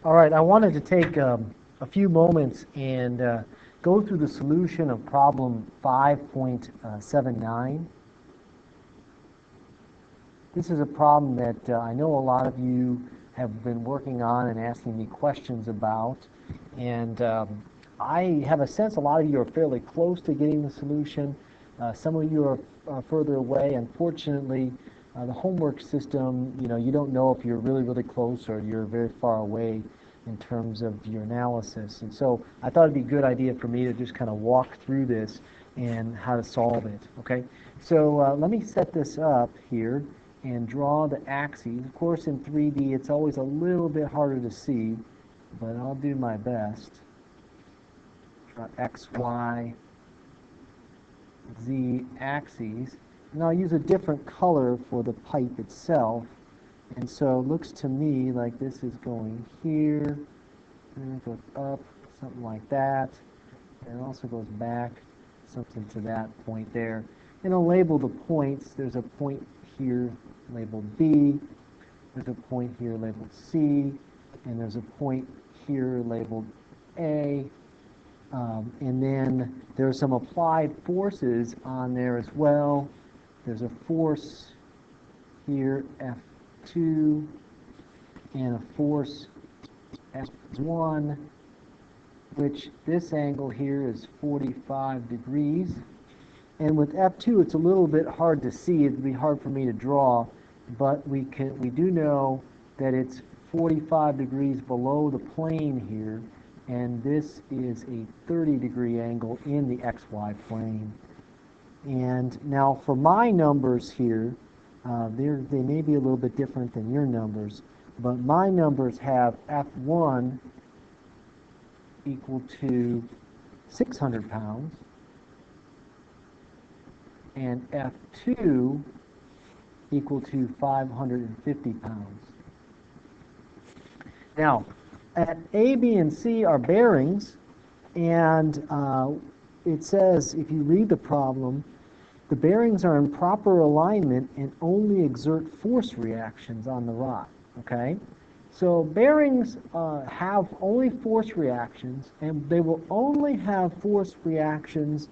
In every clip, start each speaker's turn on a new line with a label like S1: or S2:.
S1: All right, I wanted to take a few moments and go through the solution of problem 5.79. This is a problem that I know a lot of you have been working on and asking me questions about, and I have a sense a lot of you are fairly close to getting the solution. Some of you are further away. Unfortunately, the homework system, you don't know if you're really, really close or you're very far away in terms of your analysis. And so I thought it'd be a good idea for me to just kind of walk through this and how to solve it, okay? So let me set this up here and draw the axes. Of course, in 3D, it's always a little bit harder to see, but I'll do my best. Draw X, Y, Z axes. And I'll use a different color for the pipe itself. And so it looks to me like this is going here, and it goes up, something like that. And it also goes back, something to that point there. And I'll label the points. There's a point here labeled B. There's a point here labeled C. And there's a point here labeled A. And then there are some applied forces on there as well. There's a force here, F2, and a force F1, which this angle here is 45 degrees. And with F2, it's a little bit hard to see. It'd be hard for me to draw, but we do know that it's 45 degrees below the plane here, and this is a 30-degree angle in the XY plane. And now for my numbers here, they may be a little bit different than your numbers, but my numbers have F1 equal to 600 pounds, and F2 equal to 550 pounds. Now, at A, B, and C are bearings, and it says, if you read the problem, the bearings are in proper alignment and only exert force reactions on the rod, okay? So bearings have only force reactions, and they will only have force reactions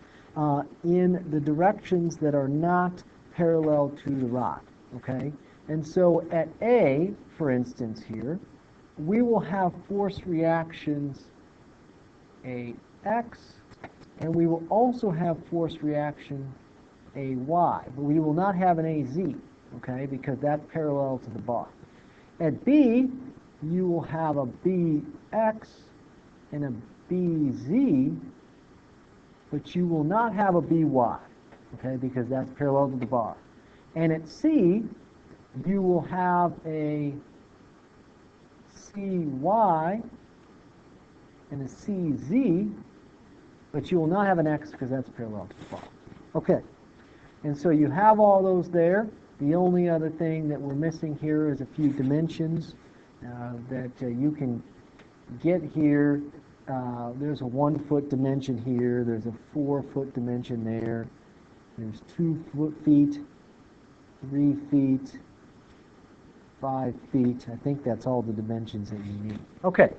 S1: in the directions that are not parallel to the rod, okay? And so at A, for instance here, we will have force reactions AX, and we will also have force reaction AY, but we will not have an AZ, okay, because that's parallel to the bar. At B, you will have a BX and a BZ, but you will not have a BY, okay, because that's parallel to the bar. And at C, you will have a CY and a CZ, but you will not have an X because that's parallel to the bar. Okay, and so you have all those there. The only other thing that we're missing here is a few dimensions that you can get here. There's a 1 foot dimension here. There's a 4 foot dimension there. There's 2 feet, 3 feet, 5 feet. I think that's all the dimensions that you need. Okay,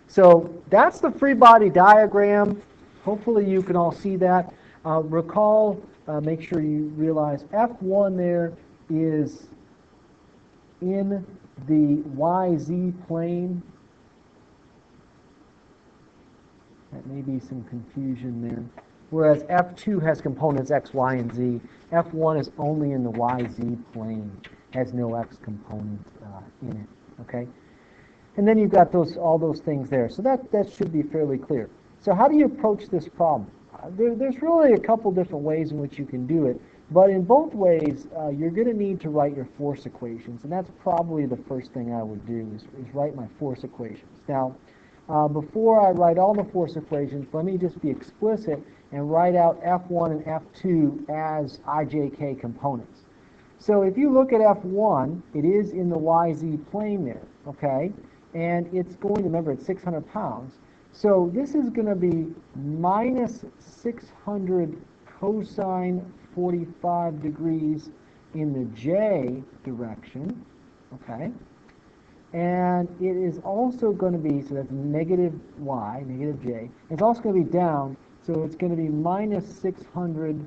S1: so that's the free body diagram. Hopefully you can all see that. Recall, make sure you realize F1 there is in the YZ plane. That may be some confusion there. Whereas F2 has components X, Y, and Z. F1 is only in the YZ plane, has no X component in it, okay? And then you've got all those things there. So that should be fairly clear. So how do you approach this problem? There's really a couple different ways in which you can do it, but in both ways, you're going to need to write your force equations, and that's probably the first thing I would do is write my force equations. Now, before I write all the force equations, let me just be explicit and write out F1 and F2 as IJK components. So if you look at F1, it is in the YZ plane there, okay? And it's going to, remember, it's 600 pounds. So this is going to be minus 600 cosine 45 degrees in the J direction, okay? And it is also going to be, so that's negative y, negative j. It's also going to be down, so it's going to be minus 600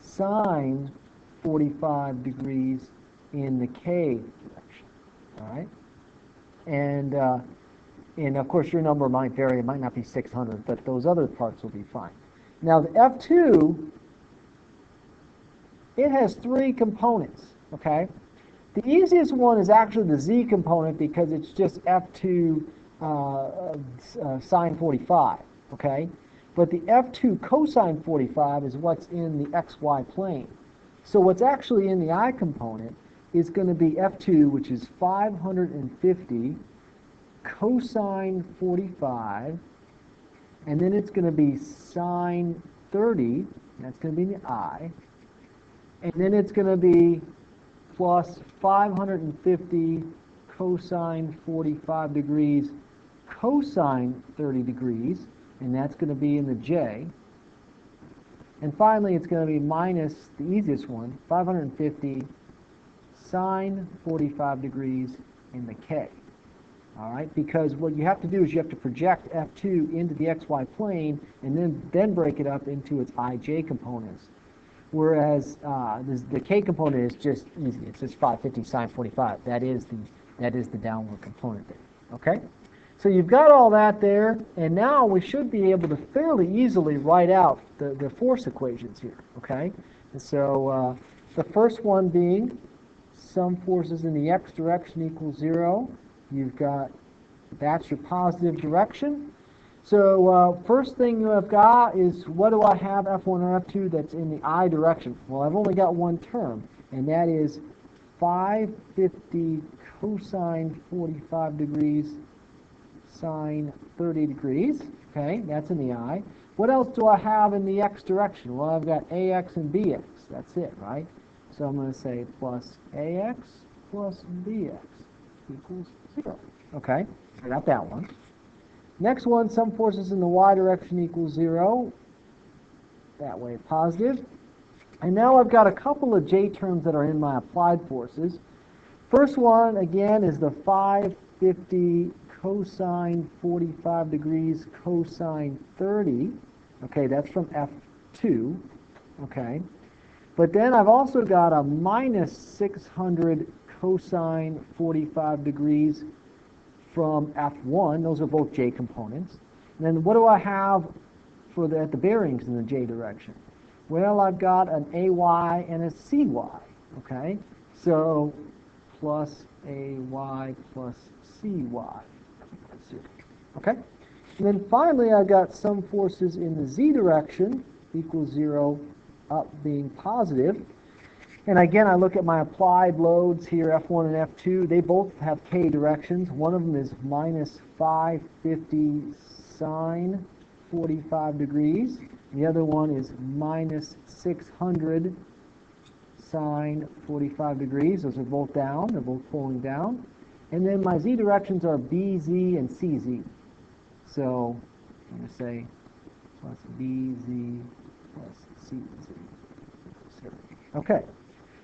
S1: sine 45 degrees in the k direction. All right? And of course, your number might vary. It might not be 600, but those other parts will be fine. Now, the F2, it has three components, okay? The easiest one is actually the z component because it's just F2 sine 45, okay? But the F2 cosine 45 is what's in the xy plane. So what's actually in the I component is going to be F2, which is 550 cosine 45, and then it's going to be sine 30, that's going to be in the I, and then it's going to be plus 550 cosine 45 degrees cosine 30 degrees, and that's going to be in the J. And finally, it's going to be minus the easiest one, 550 sine 45 degrees in the K. All right, because what you have to do is you have to project F2 into the xy plane and then break it up into its ij components. Whereas the k component is just easy. It's just 550 sine 45. That is the downward component there. Okay? So you've got all that there, and now we should be able to fairly easily write out the force equations here. Okay? And so the first one being some forces in the x direction equals 0. You've got, that's your positive direction. So first thing you have got is, what do I have, F1 or F2, that's in the I direction? Well, I've only got one term, and that is 550 cosine 45 degrees sine 30 degrees. Okay, that's in the I. What else do I have in the x direction? Well, I've got ax and bx. That's it, right? So I'm going to say plus ax plus bx equals 0. Okay, I got that one. Next one, some forces in the y direction equals 0. That way, positive. And now I've got a couple of j terms that are in my applied forces. First one, again, is the 550 cosine 45 degrees cosine 30. Okay, that's from F2. Okay. But then I've also got a minus 600 cosine 45 degrees from F1. Those are both j components. And then what do I have for at the bearings in the j direction? Well, I've got an ay and a cy. Okay, so plus ay plus cy. Okay, and then finally I've got some forces in the z direction equals 0, up being positive. And again, I look at my applied loads here, F1 and F2. They both have k directions. One of them is minus 550 sine 45 degrees. The other one is minus 600 sine 45 degrees. Those are both down. They're both pulling down. And then my z directions are BZ and CZ. So I'm going to say plus BZ plus CZ. Okay.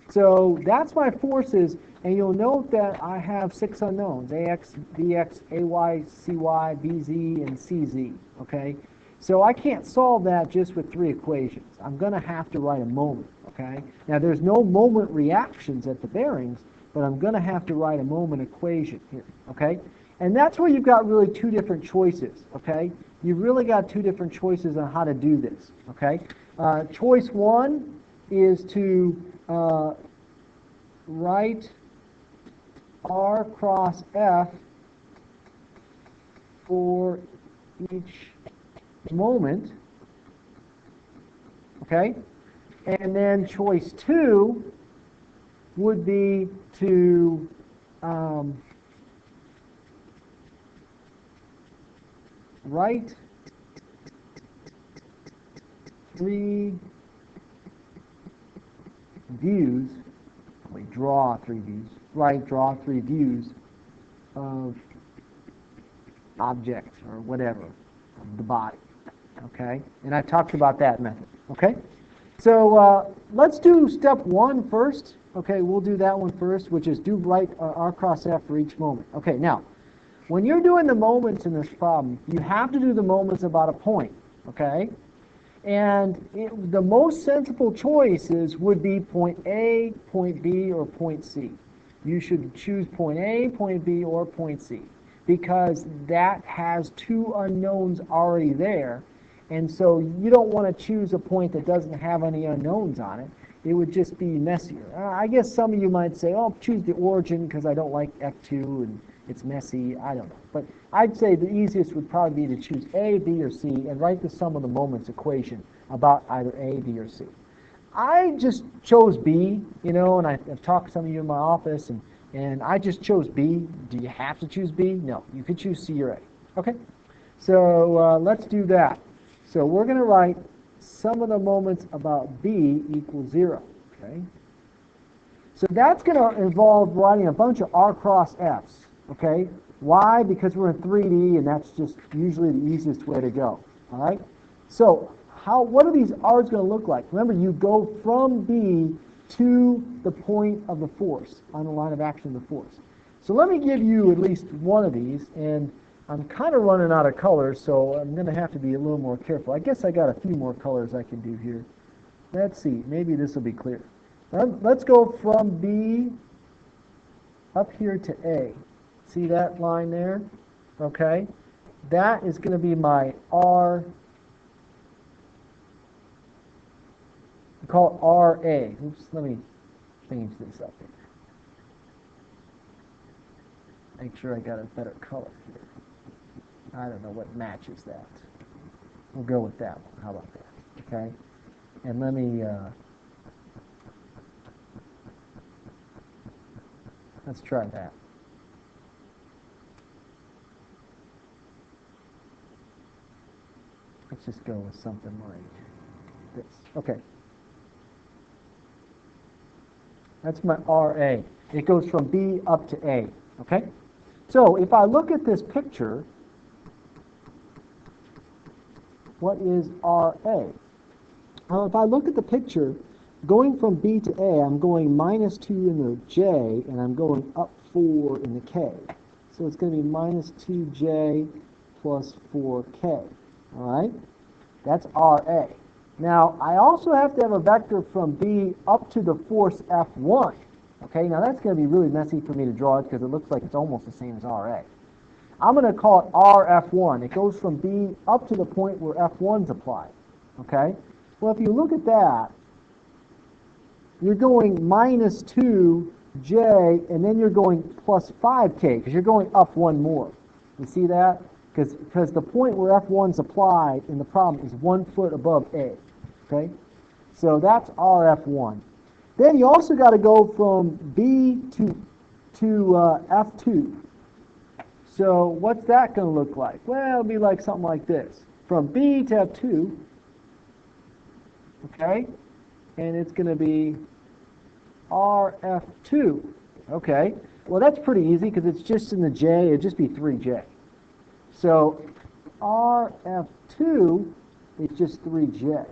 S1: So that's my forces, and you'll note that I have 6 unknowns, ax, bx, ay, cy, bz, and cz, okay? So I can't solve that just with 3 equations. I'm going to have to write a moment, okay? Now, there's no moment reactions at the bearings, but I'm going to have to write a moment equation here, okay? And that's where you've got really 2 different choices, okay? You've really got 2 different choices on how to do this, okay? Choice 1 is to write R cross F for each moment, okay? And then choice 2 would be to write 3 views, draw 3 views, draw 3 views of objects or whatever, of the body, okay? And I talked about that method, okay? So let's do step 1 first. Okay, we'll do that one first, which is do write R cross F for each moment. Okay, now, when you're doing the moments in this problem, you have to do the moments about a point, okay? And the most sensible choices would be point A, point B, or point C. You should choose point A, point B, or point C, because that has 2 unknowns already there. And so you don't want to choose a point that doesn't have any unknowns on it. It would just be messier. I guess some of you might say, oh, choose the origin because I don't like F2 and it's messy. I don't know. But I'd say the easiest would probably be to choose A, B, or C and write the sum of the moments equation about either A, B, or C. I just chose B, you know, and I've talked to some of you in my office, and I just chose B. Do you have to choose B? No, you could choose C or A. Okay, so let's do that. So we're going to write sum of the moments about B equals 0. Okay, so that's going to involve writing a bunch of R cross Fs. Okay, why? Because we're in 3D, and that's just usually the easiest way to go. All right, so what are these R's going to look like? Remember, you go from B to the point of the force, on the line of action of the force. So let me give you at least one of these, and I'm kind of running out of colors, so I'm going to have to be a little more careful. I guess I got a few more colors I can do here. Let's see, maybe this will be clear. Let's go from B up here to A. See that line there? Okay. That is going to be my R. We call it RA. Oops, let me change this up here. Make sure I got a better color here. I don't know what matches that. We'll go with that one. How about that? Okay. And let me, let's try that. Let's just go with something like this. Okay. That's my RA. It goes from B up to A. Okay? So if I look at this picture, what is RA? Well, if I look at the picture, going from B to A, I'm going -2 in the J, and I'm going up 4 in the K. So it's going to be -2J plus 4K. All right? That's RA. Now, I also have to have a vector from B up to the force F1. Okay, now that's going to be really messy for me to draw it because it looks like it's almost the same as RA. I'm going to call it RF1. It goes from B up to the point where F1's applied. Okay? Well, if you look at that, you're going -2J, and then you're going plus 5K because you're going up 1 more. You see that? Because the point where F1's applied in the problem is 1 foot above A. Okay? So that's RF1. Then you also got to go from B to F2. So what's that going to look like? Well, it'll be like something like this. From B to F2, okay? And it's going to be RF2. Okay? Well, that's pretty easy because it's just in the J. It'd just be 3J. So RF2 is just 3J.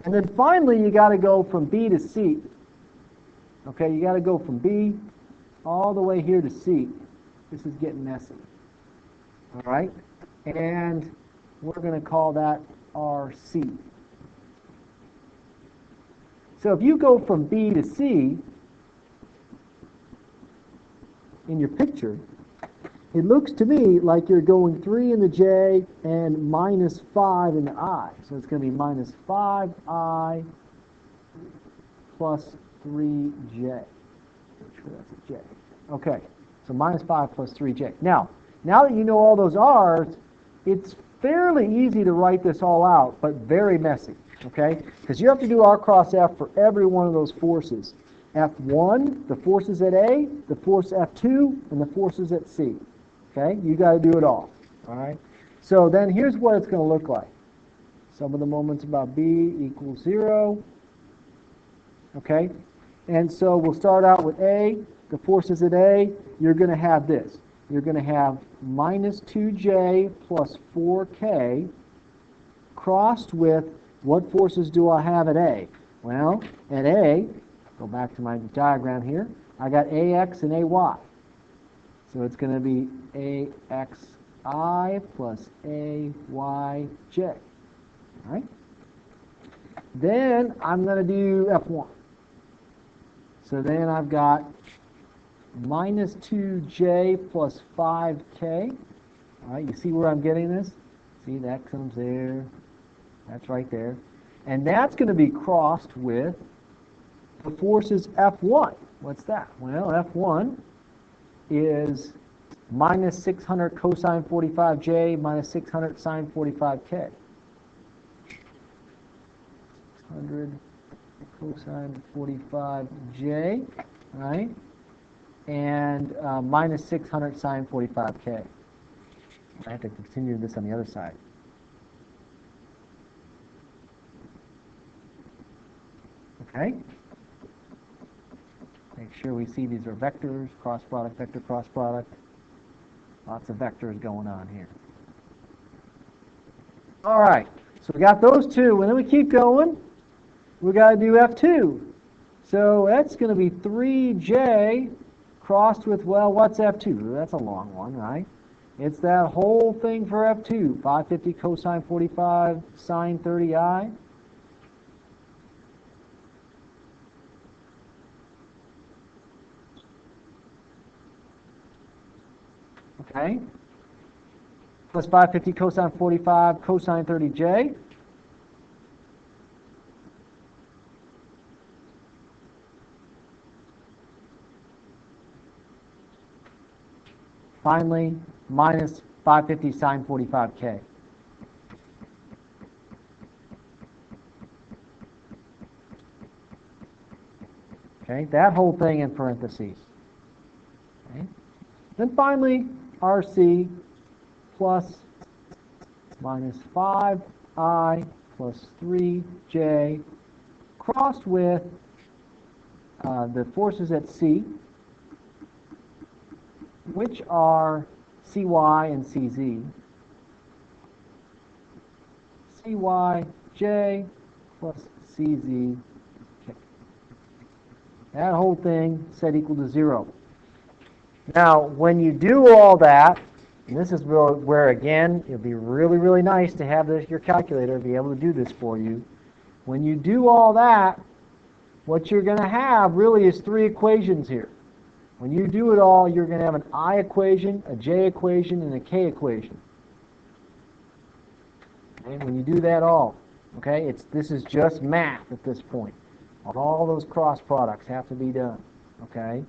S1: And then finally, you got to go from B to C. Okay, you got to go from B all the way here to C. This is getting messy. All right? And we're going to call that RC. So if you go from B to C in your picture, it looks to me like you're going 3 in the J and -5 in the I. So it's going to be -5I plus 3J. Make sure that's a J. Okay, so -5 plus 3J. Now that you know all those R's, it's fairly easy to write this all out, but very messy, okay? Because you have to do R cross F for every one of those forces. F1, the forces at A, the force F2, and the forces at C. Okay, you got to do it all right? So then here's what it's going to look like. Sum of the moments about B equals 0. Okay, and so we'll start out with A. The forces at A, you're going to have this. You're going to have -2J plus 4K crossed with what forces do I have at A? Well, at A, go back to my diagram here, I got AX and AY. So it's going to be AXI plus AYJ. All right? Then I'm going to do F1. So then I've got minus 2J plus 5K. All right, you see where I'm getting this? See, that comes there. That's right there. And that's going to be crossed with the forces F1. What's that? Well, F1 is minus 600 cosine 45J minus 600 sine 45K. 600 cosine 45J, right? And minus 600 sine 45K. I have to continue this on the other side. Okay? Make sure we see these are vectors, cross product, vector, cross product. Lots of vectors going on here. All right, so we got those two, and then we keep going. We got to do F2. So that's going to be 3J crossed with, well, what's F2? That's a long one, right? It's that whole thing for F2, 550 cosine 45 sine 30i. Okay? Plus 550 cosine 45 cosine 30j. Finally, minus 550 sine 45k. Okay, that whole thing in parentheses. Okay. Then finally, RC plus minus 5I plus 3J crossed with the forces at C, which are CY and CZ. CYJ plus CZ. Okay. That whole thing set equal to 0. Now, when you do all that, and this is where again, it'll be really, really nice to have your calculator be able to do this for you. When you do all that, what you're going to have really is 3 equations here. When you do it all, you're going to have an I equation, a J equation, and a K equation. Okay? When you do that all, okay, this is just math at this point. All those cross products have to be done. Okay,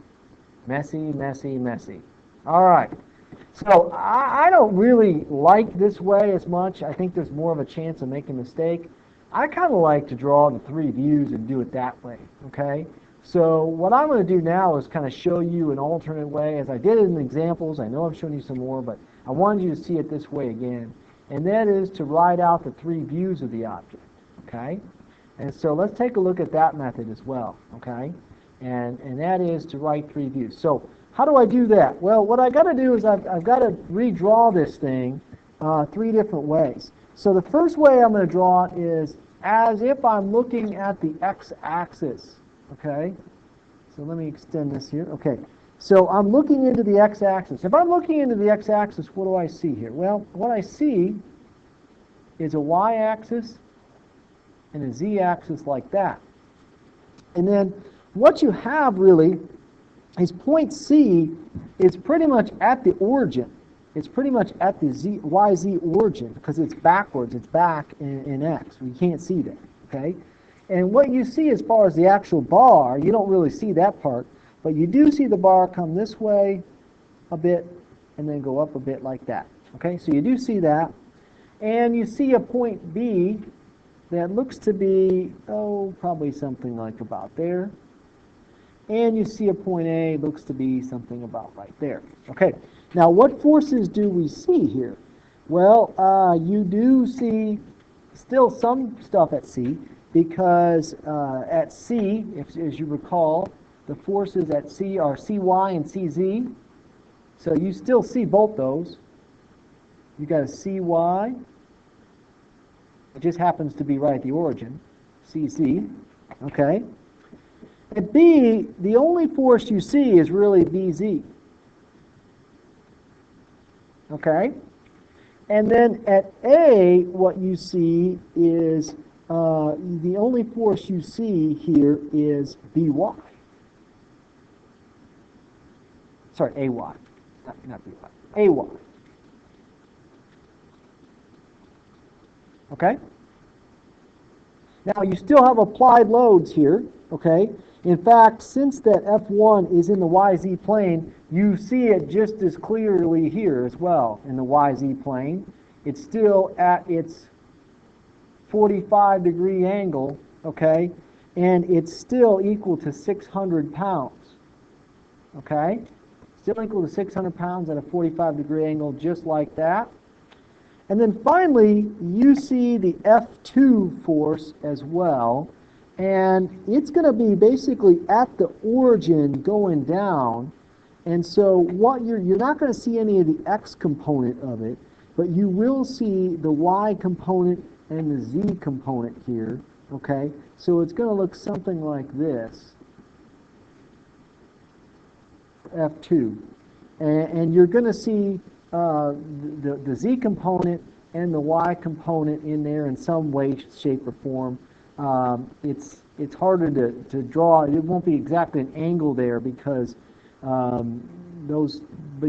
S1: messy, messy, messy. All right. So I don't really like this way as much. I think there's more of a chance of making a mistake. I kind of like to draw the 3 views and do it that way. Okay. So what I'm going to do now is kind of show you an alternate way, as I did in the examples. I know I've shown you some more, but I wanted you to see it this way again. And that is to write out the 3 views of the object. Okay? And so let's take a look at that method as well. Okay? And that is to write 3 views. So how do I do that? Well, what I got to do is I've got to redraw this thing 3 different ways. So the first way I'm going to draw it is as if I'm looking at the x-axis. Okay, so let me extend this here. Okay, so I'm looking into the x-axis. If I'm looking into the x-axis, what do I see here? Well, what I see is a y-axis and a z-axis like that. And then what you have really is point C is pretty much at the origin. It's pretty much at the YZ origin because it's backwards. It's back in x. We can't see that. Okay. And what you see as far as the actual bar, you don't really see that part, but you do see the bar come this way a bit and then go up a bit like that. Okay, so you do see that. And you see a point B that looks to be, probably something like about there. And you see a point A looks to be something about right there. Okay, now what forces do we see here? Well, you do see still some stuff at C, because at C, as you recall, the forces at C are CY and CZ. So you still see both those. You got a CY. It just happens to be right at the origin. CZ. Okay? At B, the only force you see is really BZ. Okay? And then at A, what you see is the only force you see here is BY. Sorry, AY. Not BY. AY. Okay? Now, you still have applied loads here, okay? In fact, since that F1 is in the YZ plane, you see it just as clearly here as well in the YZ plane. It's still at its 45-degree angle, okay? And it's still equal to 600 pounds, okay? Still equal to 600 pounds at a 45-degree angle, just like that. And then finally, you see the F2 force as well, and it's going to be basically at the origin going down. And so what you're not going to see any of the X component of it, but you will see the Y component and the Z component here, okay? So it's going to look something like this, F2. And you're going to see the Z component and the Y component in there in some way, shape, or form. It's harder to draw. It won't be exactly an angle there because but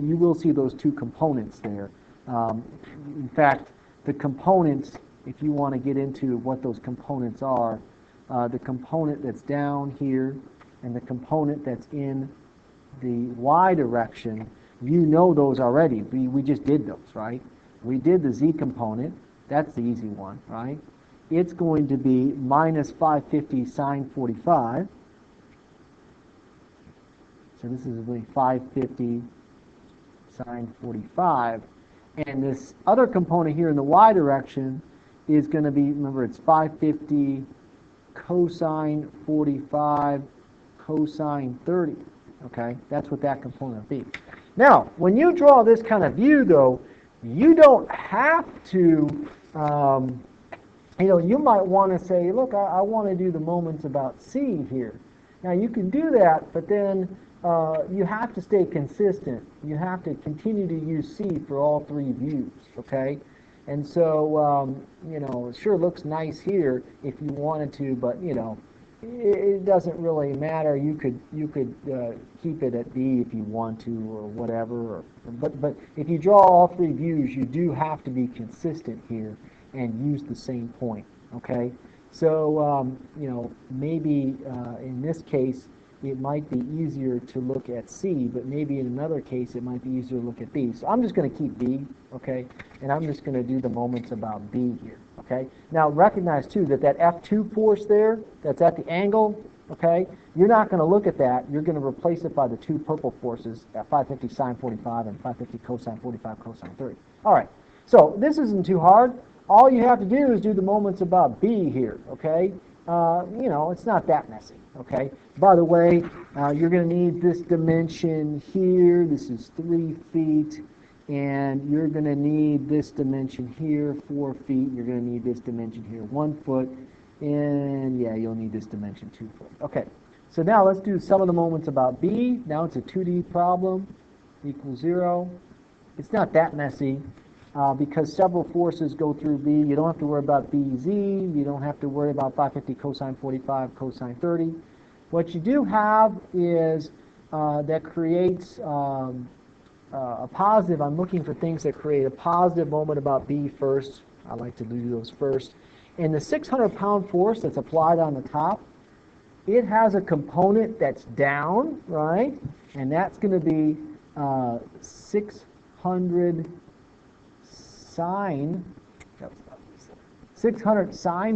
S1: you will see those two components there. In fact, the components, if you want to get into what those components are, the component that's down here and the component that's in the Y direction, you know those already. We just did those, right? We did the Z component. That's the easy one, right? It's going to be minus 550 sine 45. So this is really 550 sine 45. And this other component here in the Y direction is going to be, remember, it's 550 cosine 45 cosine 30. Okay, that's what that component will be. Now, when you draw this kind of view, though, you don't have to, you might want to say, look, I want to do the moments about C here. Now, you can do that, but then you have to stay consistent. You have to continue to use C for all three views, okay? And so, it sure looks nice here if you wanted to, but, it doesn't really matter. You could keep it at B if you want to, or whatever. But if you draw all three views, you do have to be consistent here and use the same point. Okay. So maybe in this case it might be easier to look at C, but maybe in another case it might be easier to look at B. So I'm just going to keep B. Okay, and I'm just going to do the moments about B here. Okay. Now recognize too that F2 force there, that's at the angle, okay, you're not going to look at that. You're going to replace it by the two purple forces at 550 sine 45 and 550 cosine 45 cosine 30. All right. So this isn't too hard. All you have to do is do the moments about B here, okay? It's not that messy, okay? By the way, you're going to need this dimension here. This is 3 feet. And you're going to need this dimension here, 4 feet. You're going to need this dimension here, 1 foot. And, yeah, you'll need this dimension, 2 foot. Okay, so now let's do some of the moments about B. Now it's a 2D problem, equals 0. It's not that messy because several forces go through B. You don't have to worry about BZ. You don't have to worry about 550 cosine 45 cosine 30. What you do have is that creates a positive. I'm looking for things that create a positive moment about B first. I like to do those first. And the 600-pound force that's applied on the top, it has a component that's down, right? And that's going to be 600 sine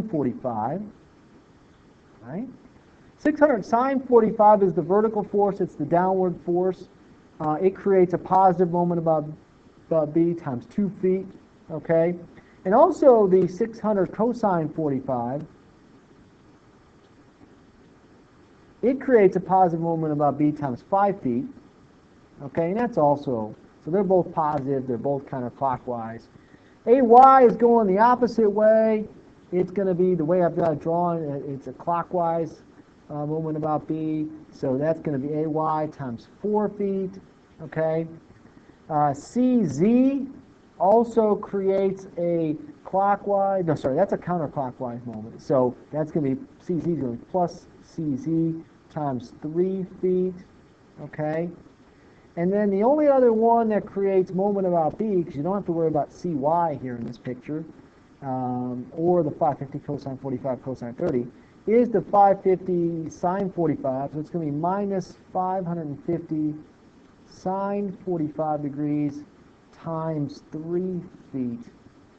S1: 45, right? 600 sine 45 is the vertical force. It's the downward force. It creates a positive moment about B times 2 feet, okay? And also the 600 cosine 45, it creates a positive moment about B times 5 feet, okay? And that's also, so they're both positive. They're both kind of clockwise. AY is going the opposite way. it's going to be the way I've got it drawn. It's a clockwise moment about B, so that's going to be AY times 4 feet, okay? CZ also creates a clockwise, no, sorry, that's a counterclockwise moment. So that's going to be, CZ is going to be plus CZ times 3 feet, okay? And then the only other one that creates moment about B, because you don't have to worry about CY here in this picture, or the 550 cosine 45 cosine 30, is the 550 sine 45. So it's going to be minus 550 sine 45 degrees times 3 feet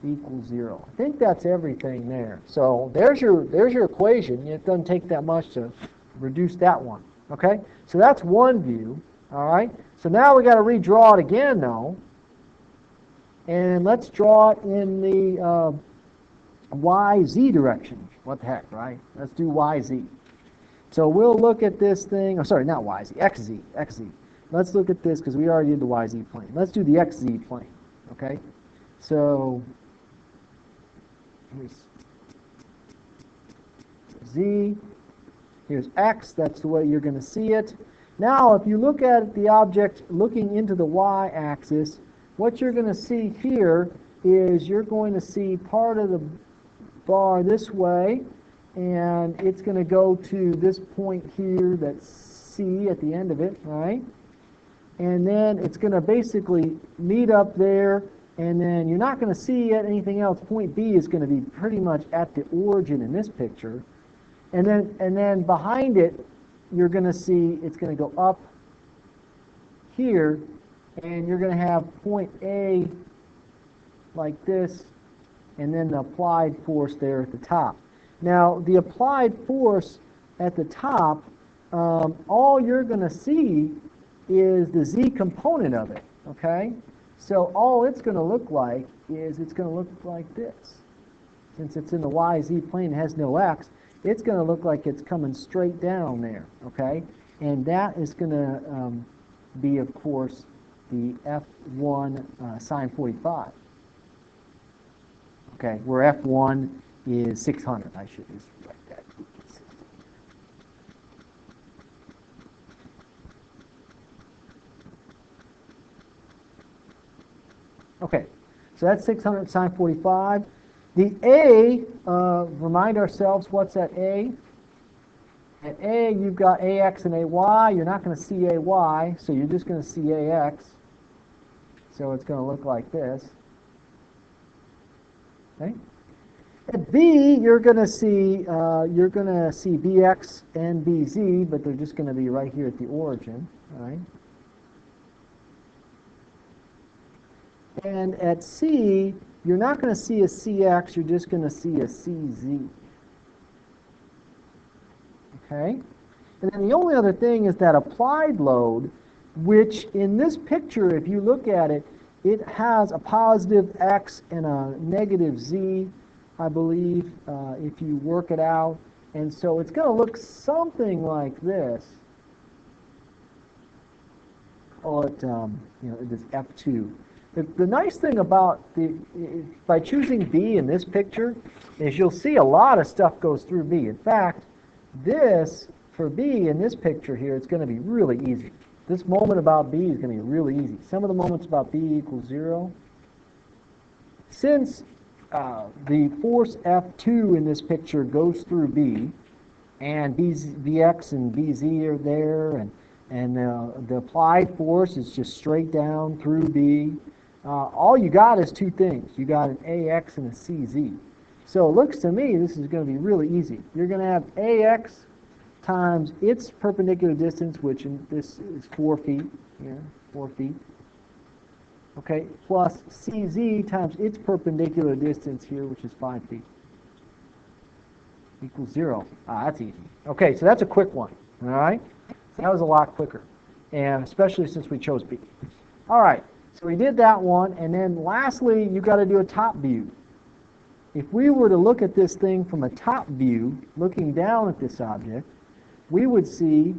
S1: equals 0. I think that's everything there. So there's your equation. It doesn't take that much to reduce that one. Okay? So that's one view. All right? So now we got to redraw it again, though. And let's draw it in the YZ direction. What the heck, right? Let's do YZ. So we'll look at this thing. Oh, sorry, not YZ. XZ. Let's look at this because we already did the YZ plane. Let's do the XZ plane. Okay? So here's Z. Here's X. That's the way you're going to see it. Now, if you look at the object looking into the y-axis, what you're going to see here is you're going to see part of the bar this way, and it's going to go to this point here that's C at the end of it, right? And then it's going to basically meet up there, and then you're not going to see anything else. Point B is going to be pretty much at the origin in this picture. And then behind it, you're going to see it's going to go up here, and you're going to have point A like this, and then the applied force there at the top. Now, the applied force at the top, all you're going to see is the Z component of it, okay? So all it's going to look like is it's going to look like this. Since it's in the YZ plane, it has no X, it's going to look like it's coming straight down there, okay? And that is going to be, of course, the F1 sine 45. Okay, where F1 is 600. I should just write that. Okay, so that's 600 sine 45. The A, remind ourselves what's at A. At A, you've got AX and AY. You're not going to see AY, so you're just going to see AX. So it's going to look like this. Okay. At B, you're going to see BX and BZ, but they're just going to be right here at the origin. All right. And at C, you're not going to see a CX, you're just going to see a CZ. Okay? And then the only other thing is that applied load, which in this picture, if you look at it, it has a positive X and a negative Z, I believe, if you work it out. And so it's going to look something like this. Call it, this F2. The nice thing about by choosing B in this picture is you'll see a lot of stuff goes through B. In fact, this, for B in this picture here, it's going to be really easy. This moment about B is going to be really easy. Some of the moments about B equals 0. Since the force F2 in this picture goes through B, and Bx and Bz are there, and the applied force is just straight down through B, all you got is two things. You got an AX and a CZ. So it looks to me this is going to be really easy. You're going to have AX times its perpendicular distance, which this is 4 feet, here, 4 feet. Okay, plus CZ times its perpendicular distance here, which is 5 feet. Equals 0. That's easy. Okay, so that's a quick one. All right? So that was a lot quicker, and especially since we chose B. All right, so we did that one, and then lastly, you got to do a top view. If we were to look at this thing from a top view, looking down at this object, we would see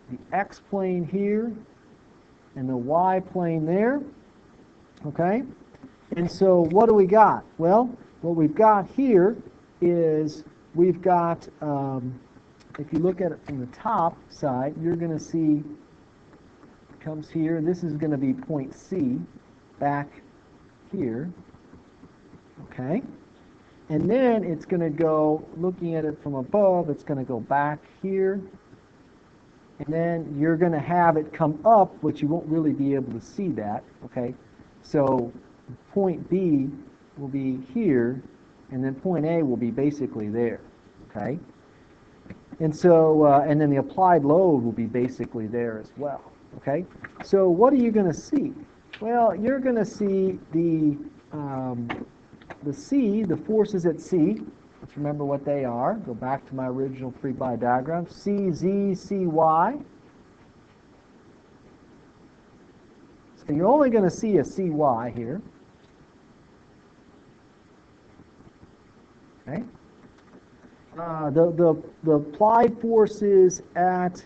S1: the X plane here and the Y plane there. Okay? And so what do we got? Well, what we've got here is we've got, if you look at it from the top side, you're going to see it comes here. This is going to be point C back here. Okay? And then it's going to go, looking at it from above, it's going to go back here. And then you're going to have it come up, but you won't really be able to see that. Okay? So point B will be here, and then point A will be basically there. Okay? And so, and then the applied load will be basically there as well. Okay? So what are you going to see? Well, you're going to see the C, the forces at C. Let's remember what they are. Go back to my original free body diagram. CZ, CY. So you're only going to see a CY here. Okay. The applied forces at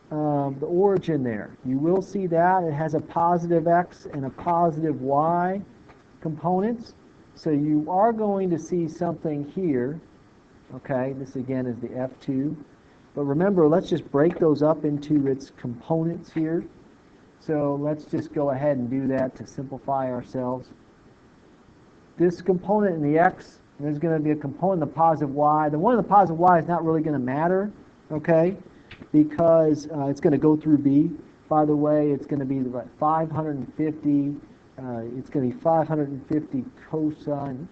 S1: the origin there. You will see that it has a positive X and a positive Y components. So you are going to see something here. Okay, this again is the F2. But remember, let's just break those up into its components here. So let's just go ahead and do that to simplify ourselves. This component in the X, there's going to be a component in the positive Y. The one in the positive Y is not really going to matter, okay, because it's going to go through B. By the way, it's going to be 550. It's going to be 550 cosine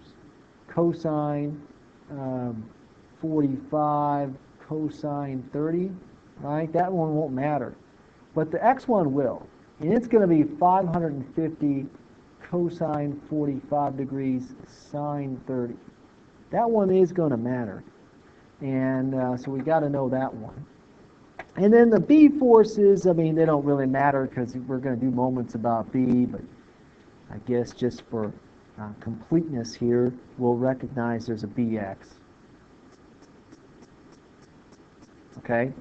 S1: 45, cosine 30, right? That one won't matter. But the X one will. And it's going to be 550 cosine 45 degrees sine 30. That one is going to matter. And so we got to know that one. And then the B forces, I mean, they don't really matter because we're going to do moments about B, but I guess just for completeness here, we'll recognize there's a BX. Okay?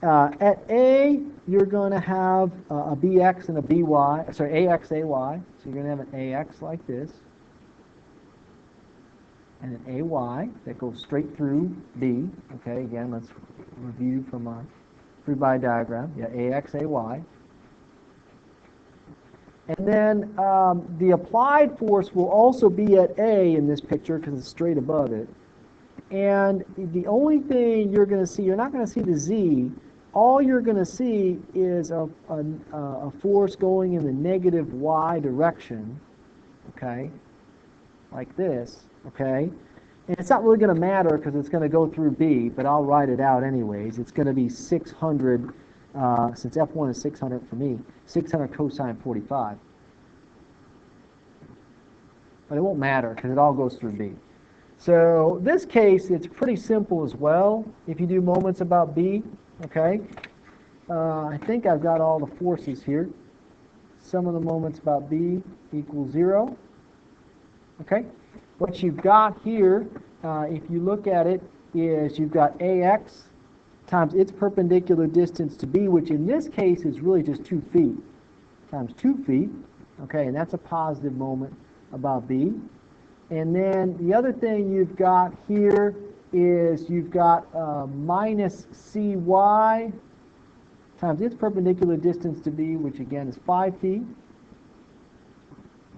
S1: At A, you're going to have a BX and a BY, sorry, AX, AY. So you're going to have an AX like this, and an AY that goes straight through B. Okay, again, let's review from our free body diagram. Yeah, AX, AY. And then the applied force will also be at A in this picture because it's straight above it. And the only thing you're going to see, you're not going to see the Z. All you're going to see is a force going in the negative Y direction, okay, like this, okay? And it's not really going to matter because it's going to go through B, but I'll write it out anyways. It's going to be 600, since F1 is 600 for me, 600 cosine 45. But it won't matter because it all goes through B. So this case, it's pretty simple as well. If you do moments about B, okay, I think I've got all the forces here. Sum of the moments about B equals 0. Okay, what you've got here, if you look at it, is you've got AX times its perpendicular distance to B, which in this case is really just 2 feet, times 2 feet. Okay, and that's a positive moment about B. And then the other thing you've got here is you've got minus CY times its perpendicular distance to B, which again is 5 feet.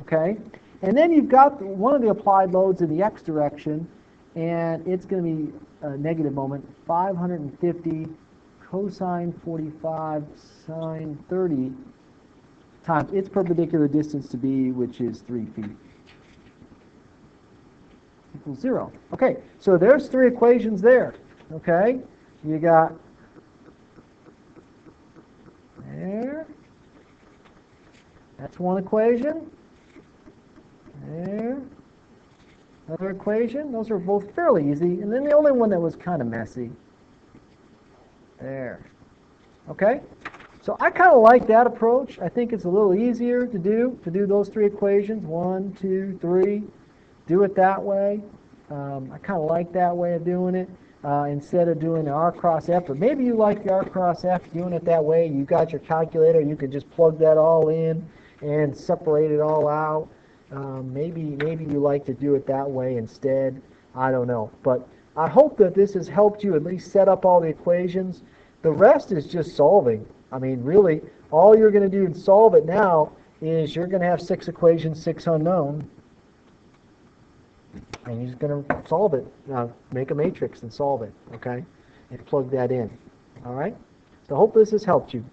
S1: Okay? And then you've got one of the applied loads in the X direction, and it's going to be a negative moment, 550 cosine 45 sine 30 times its perpendicular distance to B, which is 3 feet. Equals 0. Okay, so there's 3 equations there. Okay, you got there. That's one equation. There. Another equation. Those are both fairly easy. And then the only one that was kind of messy. There. Okay? So I kind of like that approach. I think it's a little easier to do those 3 equations. 1, 2, 3. Do it that way. I kind of like that way of doing it instead of doing the R cross F. But maybe you like the R cross F, doing it that way. You got your calculator. You can just plug that all in and separate it all out. Maybe you like to do it that way instead. I don't know. But I hope that this has helped you at least set up all the equations. The rest is just solving. I mean, really, all you're going to do and solve it now is you're going to have 6 equations, 6 unknown, and you're just going to solve it. Make a matrix and solve it, okay? And plug that in, all right? So I hope this has helped you.